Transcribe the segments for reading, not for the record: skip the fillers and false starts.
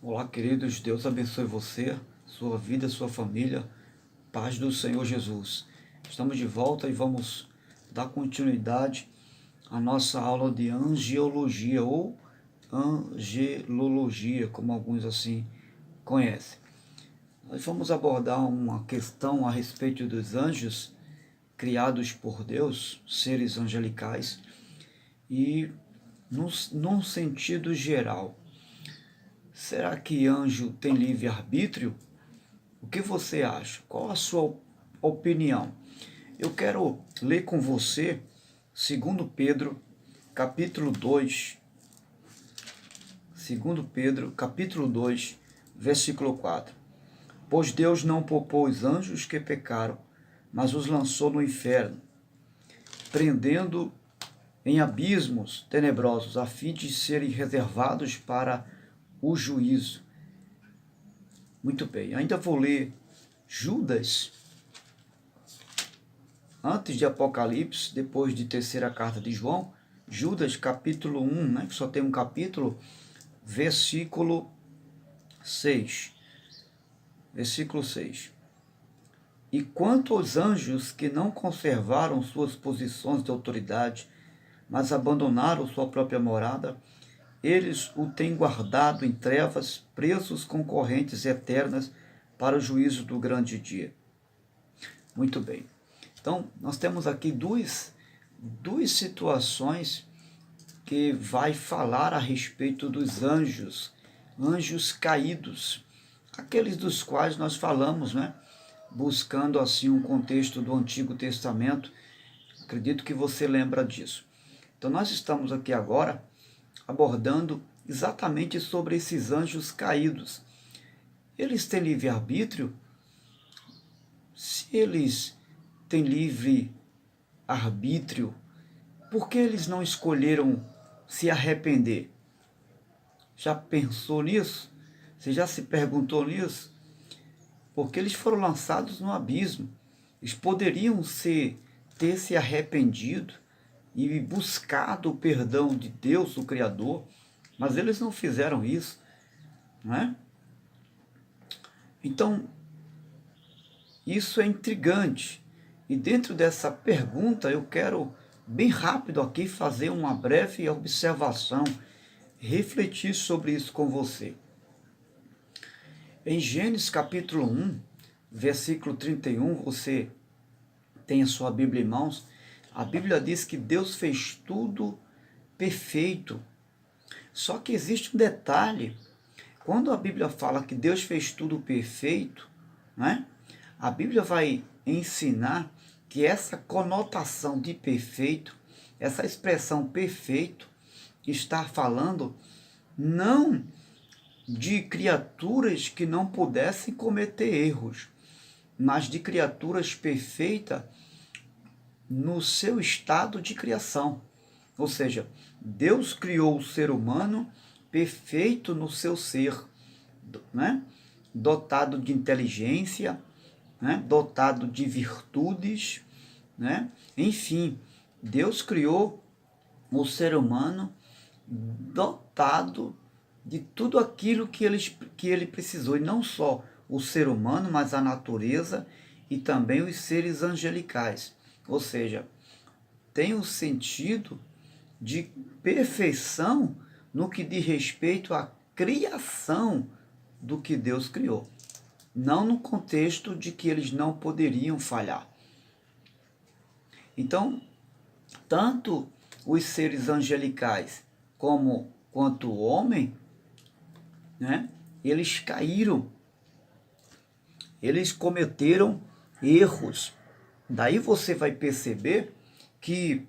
Olá, queridos, Deus abençoe você, sua vida, sua família, paz do Senhor Jesus. Estamos de volta e vamos dar continuidade à nossa aula de angiologia ou angelologia, como alguns assim conhecem. Nós vamos abordar uma questão a respeito dos anjos criados por Deus, seres angelicais, e num sentido geral. Será que anjo tem livre-arbítrio? O que você acha? Qual a sua opinião? Eu quero ler com você 2 Pedro, capítulo 2, 2 Pedro, capítulo 2, versículo 4. Pois Deus não poupou os anjos que pecaram, mas os lançou no inferno, prendendo em abismos tenebrosos, a fim de serem reservados para o juízo. Muito bem, ainda vou ler Judas, antes de Apocalipse, depois de terceira carta de João, Judas capítulo 1, né, que só tem um capítulo, versículo 6. Versículo 6. E quanto aos anjos que não conservaram suas posições de autoridade, mas abandonaram sua própria morada, eles o têm guardado em trevas, presos com correntes eternas para o juízo do grande dia. Muito bem. Então, nós temos aqui duas situações que vai falar a respeito dos anjos, anjos caídos, aqueles dos quais nós falamos, né? Buscando assim um contexto do Antigo Testamento. Acredito que você lembra disso. Então, nós estamos aqui agora abordando exatamente sobre esses anjos caídos. Eles têm livre-arbítrio? Se eles têm livre-arbítrio, por que eles não escolheram se arrepender? Já pensou nisso? Você já se perguntou nisso? Porque eles foram lançados no abismo. Eles poderiam ter se arrependido e buscado o perdão de Deus, o Criador, mas eles não fizeram isso, não é? Então, isso é intrigante. E dentro dessa pergunta, eu quero, bem rápido aqui, fazer uma breve observação, refletir sobre isso com você. Em Gênesis capítulo 1, versículo 31, você tem a sua Bíblia em mãos, a Bíblia diz que Deus fez tudo perfeito. Só que existe um detalhe. Quando a Bíblia fala que Deus fez tudo perfeito, né? A Bíblia vai ensinar que essa conotação de perfeito, essa expressão perfeito, está falando não de criaturas que não pudessem cometer erros, mas de criaturas perfeitas no seu estado de criação. Ou seja, Deus criou o ser humano perfeito no seu ser, né? Dotado de inteligência, né? Dotado de virtudes, né? Enfim, Deus criou o ser humano dotado de tudo aquilo que ele precisou, e não só o ser humano, mas a natureza e também os seres angelicais. Ou seja, tem o sentido de perfeição no que diz respeito à criação do que Deus criou. Não no contexto de que eles não poderiam falhar. Então, tanto os seres angelicais quanto o homem, né, eles caíram. Eles cometeram erros. Daí você vai perceber que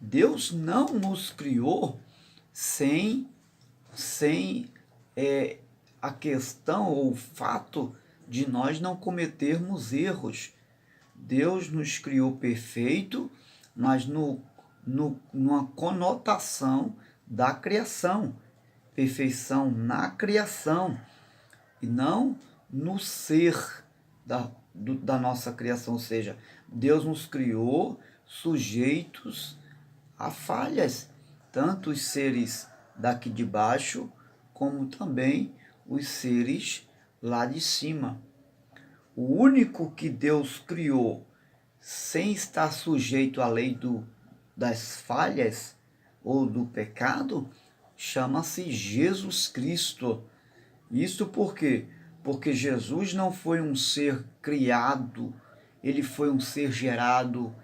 Deus não nos criou sem a questão ou o fato de nós não cometermos erros. Deus nos criou perfeito, mas numa conotação da criação. Perfeição na criação e não no ser da nossa criação. Ou seja, Deus nos criou sujeitos a falhas. tanto os seres daqui de baixo, como também os seres lá de cima. O único que Deus criou sem estar sujeito à lei das falhas ou do pecado, chama-se Jesus Cristo. Isso por quê? Porque Jesus não foi um ser criado, ele foi um ser gerado.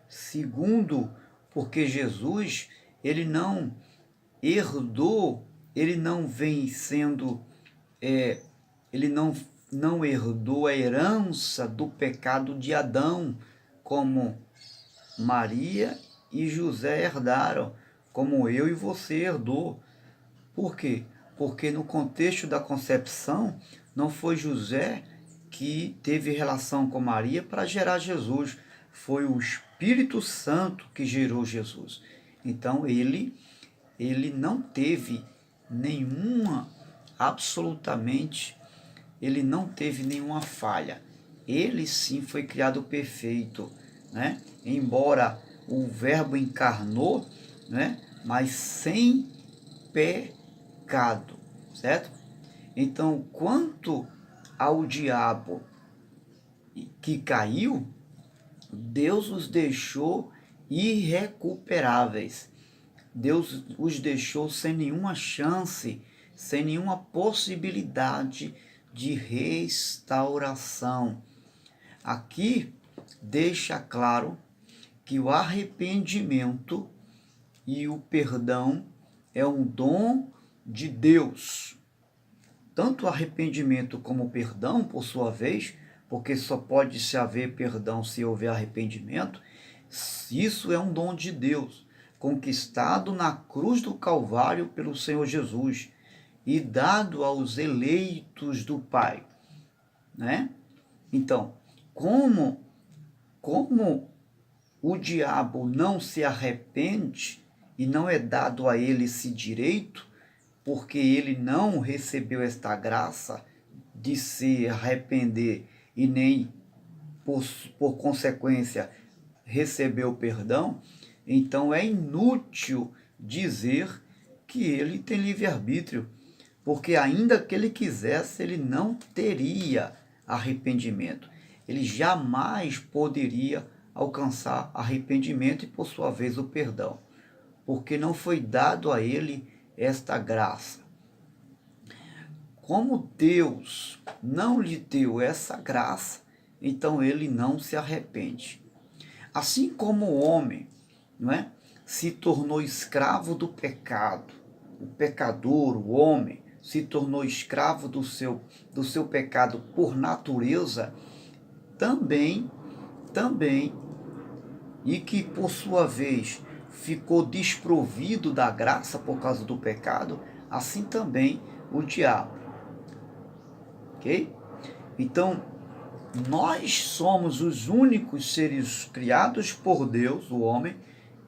Segundo, porque Jesus, ele não herdou, ele não vem sendo, ele não herdou a herança do pecado de Adão, como Maria e José herdaram, como eu e você herdou. Por quê? Porque no contexto da concepção, não foi José que teve relação com Maria para gerar Jesus, foi o Espírito Santo que gerou Jesus. Então ele não teve nenhuma, absolutamente, ele não teve nenhuma falha. Ele sim foi criado perfeito, né? Embora o Verbo encarnou, né? Mas sem pecado, certo? Então, quanto ao diabo que caiu, Deus os deixou irrecuperáveis. Deus os deixou sem nenhuma chance, sem nenhuma possibilidade de restauração. Aqui deixa claro que o arrependimento e o perdão é um dom de Deus. Tanto o arrependimento como o perdão, por sua vez, porque só pode se haver perdão se houver arrependimento, isso é um dom de Deus, conquistado na cruz do Calvário pelo Senhor Jesus e dado aos eleitos do Pai, né? Então, como o diabo não se arrepende e não é dado a ele esse direito, porque ele não recebeu esta graça de se arrepender e nem, por consequência, recebeu perdão, então é inútil dizer que ele tem livre-arbítrio, porque ainda que ele quisesse, ele não teria arrependimento. Ele jamais poderia alcançar arrependimento e, por sua vez, o perdão, porque não foi dado a ele esta graça. Como Deus não lhe deu essa graça, então ele não se arrepende. Assim como o homem, não é, se tornou escravo do pecado, o pecador, o homem, se tornou escravo do seu pecado por natureza, também, e que por sua vez ficou desprovido da graça por causa do pecado, assim também o diabo. Ok? Então, nós somos os únicos seres criados por Deus, o homem,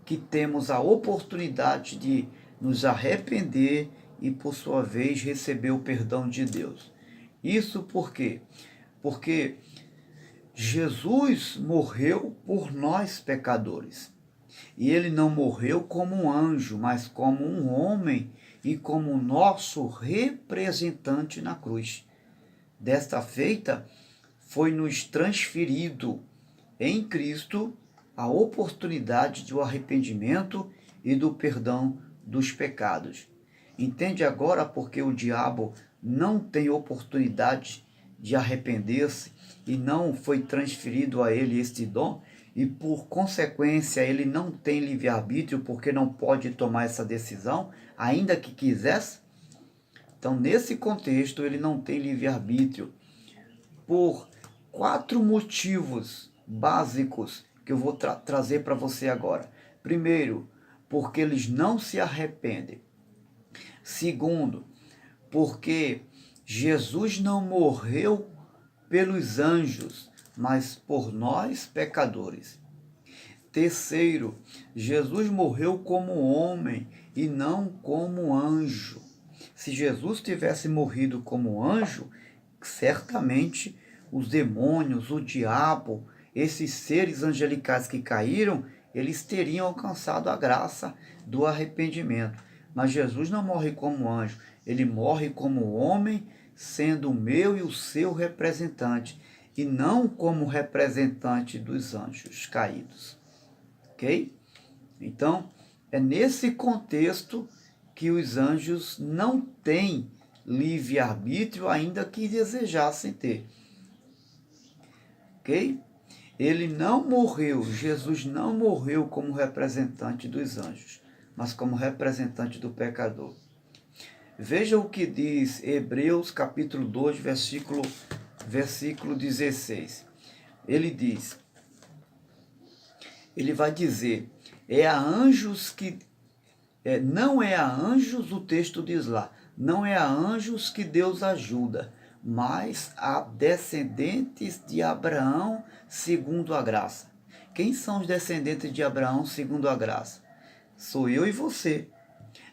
que temos a oportunidade de nos arrepender e, por sua vez, receber o perdão de Deus. Isso por quê? Porque Jesus morreu por nós pecadores. E ele não morreu como um anjo, mas como um homem e como nosso representante na cruz. Desta feita, foi-nos transferido em Cristo a oportunidade do arrependimento e do perdão dos pecados. Entende agora porque o diabo não tem oportunidade de arrepender-se e não foi transferido a ele este dom? E por consequência ele não tem livre-arbítrio porque não pode tomar essa decisão, ainda que quisesse? Então, nesse contexto, ele não tem livre-arbítrio por 4 motivos básicos que eu vou trazer para você agora. Primeiro, porque eles não se arrependem. Segundo, porque Jesus não morreu pelos anjos, mas por nós pecadores. Terceiro, Jesus morreu como homem e não como anjo. Se Jesus tivesse morrido como anjo, certamente os demônios, o diabo, esses seres angelicais que caíram, eles teriam alcançado a graça do arrependimento. Mas Jesus não morre como anjo, ele morre como homem, sendo o meu e o seu representante, e não como representante dos anjos caídos. Ok? Então, é nesse contexto que os anjos não têm livre-arbítrio, ainda que desejassem ter. Ok? Ele não morreu, Jesus não morreu como representante dos anjos, mas como representante do pecador. Veja o que diz Hebreus capítulo 2, versículo 16. Ele vai dizer, não é a anjos, o texto diz lá, não é a anjos que Deus ajuda, mas a descendentes de Abraão segundo a graça. Quem são os descendentes de Abraão segundo a graça? Sou eu e você.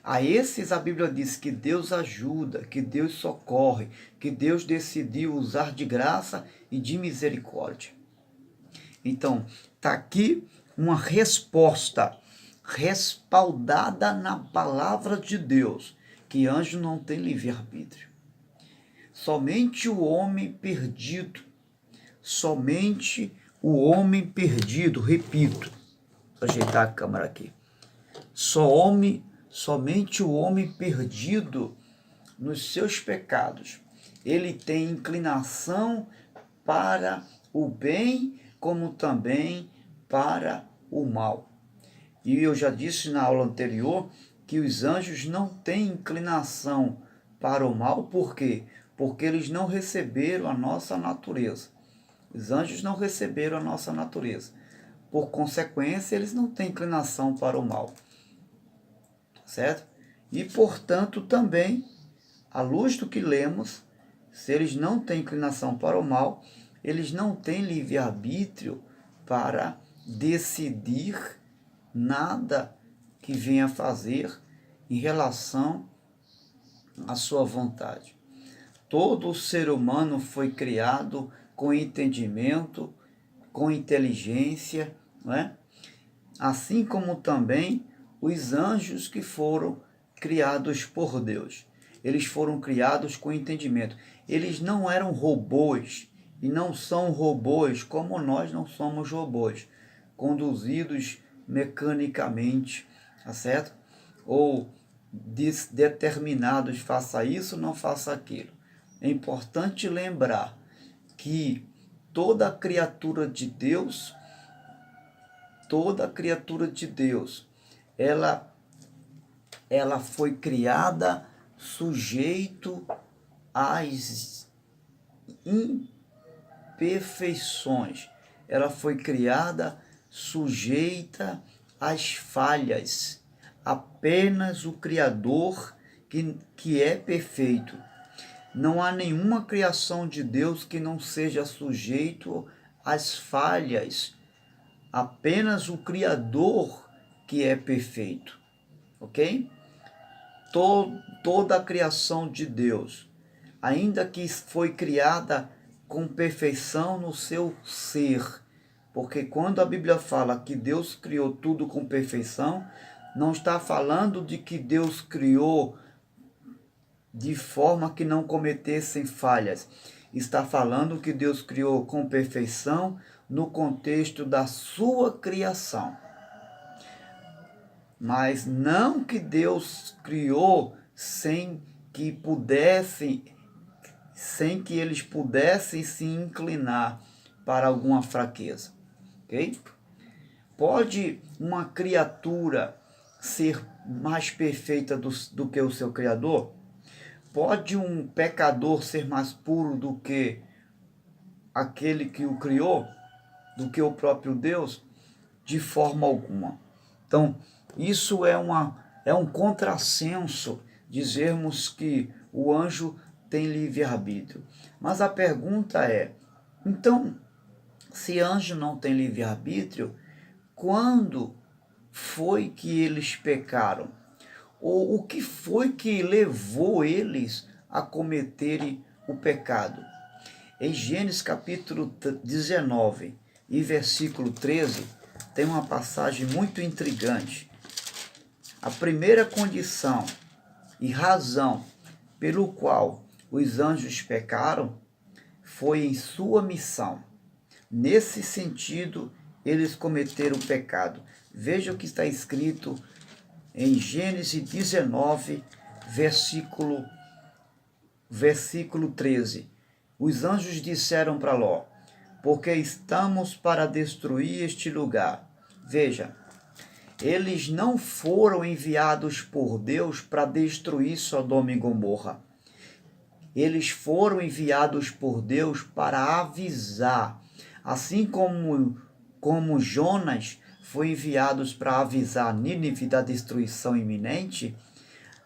A esses a Bíblia diz que Deus ajuda, que Deus socorre, que Deus decidiu usar de graça e de misericórdia. Então, está aqui uma resposta respaldada na palavra de Deus, que anjo não tem livre-arbítrio. Somente o homem perdido, repito, vou ajeitar a câmera aqui, somente o homem perdido nos seus pecados, ele tem inclinação para o bem, como também para o mal. E eu já disse na aula anterior que os anjos não têm inclinação para o mal, por quê? Porque eles não receberam a nossa natureza. Os anjos não receberam a nossa natureza. Por consequência, eles não têm inclinação para o mal. Certo? E, portanto, também, à luz do que lemos, se eles não têm inclinação para o mal, eles não têm livre-arbítrio para decidir nada que venha fazer em relação à sua vontade. Todo ser humano foi criado com entendimento, com inteligência, não é? Assim como também os anjos que foram criados por Deus. Eles foram criados com entendimento. Eles não eram robôs e não são robôs como nós não somos robôs, conduzidos mecanicamente, tá certo? Ou determinados, faça isso, não faça aquilo. É importante lembrar que toda criatura de Deus, ela foi criada sujeito às imperfeições. Ela foi criada sujeita às falhas. Apenas o Criador que é perfeito. Não há nenhuma criação de Deus que não seja sujeito às falhas. Apenas o Criador que é perfeito. Ok? Toda a criação de Deus, ainda que foi criada com perfeição no seu ser, porque quando a Bíblia fala que Deus criou tudo com perfeição, não está falando de que Deus criou de forma que não cometessem falhas. Está falando que Deus criou com perfeição no contexto da sua criação. Mas não que Deus criou sem que eles pudessem se inclinar para alguma fraqueza. Ok? Pode uma criatura ser mais perfeita do que o seu Criador? Pode um pecador ser mais puro do que aquele que o criou? Do que o próprio Deus? De forma alguma. Então, isso é um contrassenso dizermos que o anjo tem livre-arbítrio. Mas a pergunta é, então, se anjo não tem livre-arbítrio, quando foi que eles pecaram? Ou o que foi que levou eles a cometerem o pecado? Em Gênesis capítulo 19 e versículo 13, tem uma passagem muito intrigante. A primeira condição e razão pelo qual os anjos pecaram foi em sua missão. Nesse sentido, eles cometeram o pecado. Veja o que está escrito em Gênesis 19, versículo 13. Os anjos disseram para Ló: porque estamos para destruir este lugar. Veja, eles não foram enviados por Deus para destruir Sodoma e Gomorra. Eles foram enviados por Deus para avisar. Assim como Jonas foi enviado para avisar Nínive da destruição iminente,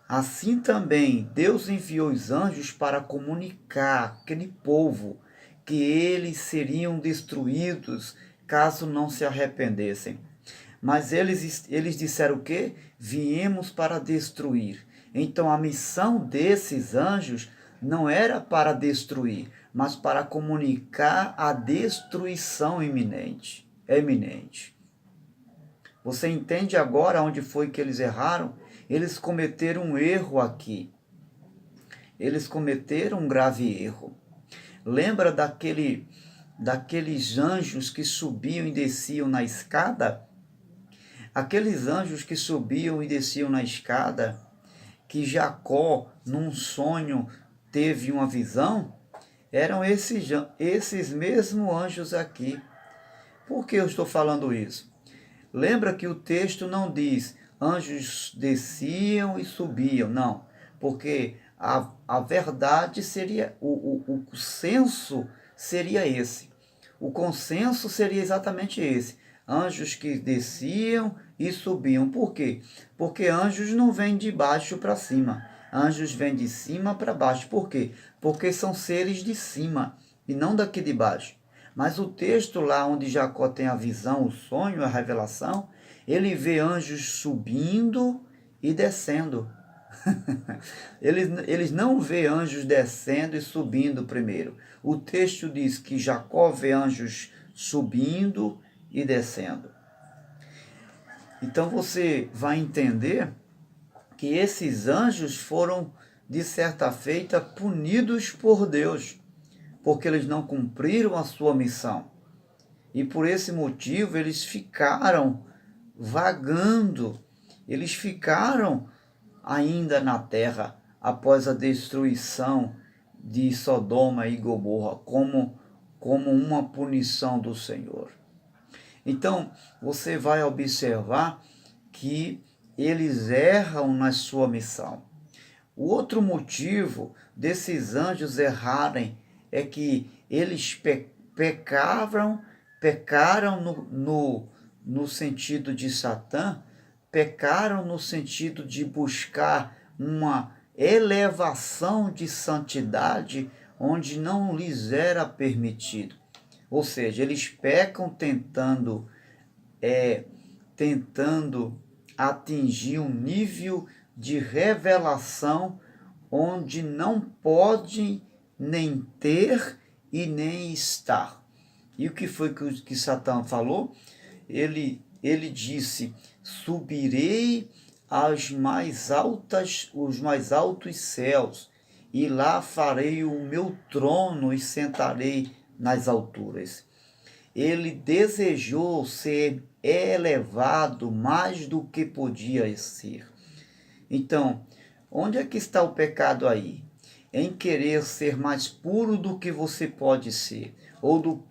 assim também Deus enviou os anjos para comunicar àquele povo que eles seriam destruídos caso não se arrependessem. Mas eles disseram o quê? Viemos para destruir. Então a missão desses anjos não era para destruir, mas para comunicar a destruição iminente. Você entende agora onde foi que eles erraram? Eles cometeram um erro aqui. Eles cometeram um grave erro. Lembra daqueles anjos que subiam e desciam na escada? Aqueles anjos que subiam e desciam na escada, que Jacó, num sonho, teve uma visão, eram esses mesmos anjos aqui. Por que eu estou falando isso? Lembra que o texto não diz anjos desciam e subiam, não. Porque a verdade seria, o senso seria esse. O consenso seria exatamente esse. Anjos que desciam e subiam. Por quê? Porque anjos não vêm de baixo para cima. Anjos vêm de cima para baixo. Por quê? Porque são seres de cima e não daqui de baixo. Mas o texto lá onde Jacó tem a visão, o sonho, a revelação, ele vê anjos subindo e descendo. Eles não vê anjos descendo e subindo primeiro. O texto diz que Jacó vê anjos subindo e descendo. Então você vai entender que esses anjos foram, de certa feita, punidos por Deus, porque eles não cumpriram a sua missão. E por esse motivo eles ficaram vagando, eles ficaram ainda na terra após a destruição de Sodoma e Gomorra, como uma punição do Senhor. Então, você vai observar que eles erram na sua missão. O outro motivo desses anjos errarem é que eles pecaram no sentido de Satã, pecaram no sentido de buscar uma elevação de santidade onde não lhes era permitido. Ou seja, eles pecam tentando atingir um nível de revelação onde não podem nem ter e nem estar. E o que foi que Satã falou? Ele disse: subirei os mais altos céus, e lá farei o meu trono e sentarei nas alturas. Ele desejou ser elevado mais do que podia ser. Então, onde é que está o pecado aí? Em querer ser mais puro do que você pode ser, ou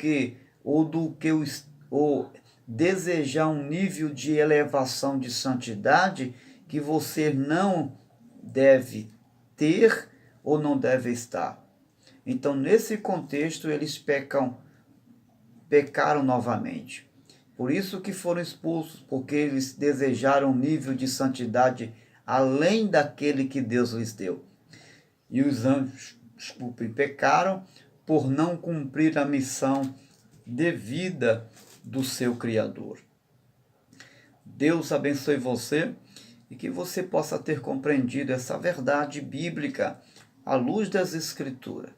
desejar um nível de elevação de santidade que você não deve ter ou não deve estar. Então, nesse contexto, eles pecaram novamente. Por isso que foram expulsos, porque eles desejaram um nível de santidade além daquele que Deus lhes deu. E os anjos, pecaram por não cumprir a missão devida do seu Criador. Deus abençoe você e que você possa ter compreendido essa verdade bíblica à luz das Escrituras.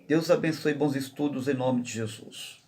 Deus abençoe, bons estudos em nome de Jesus.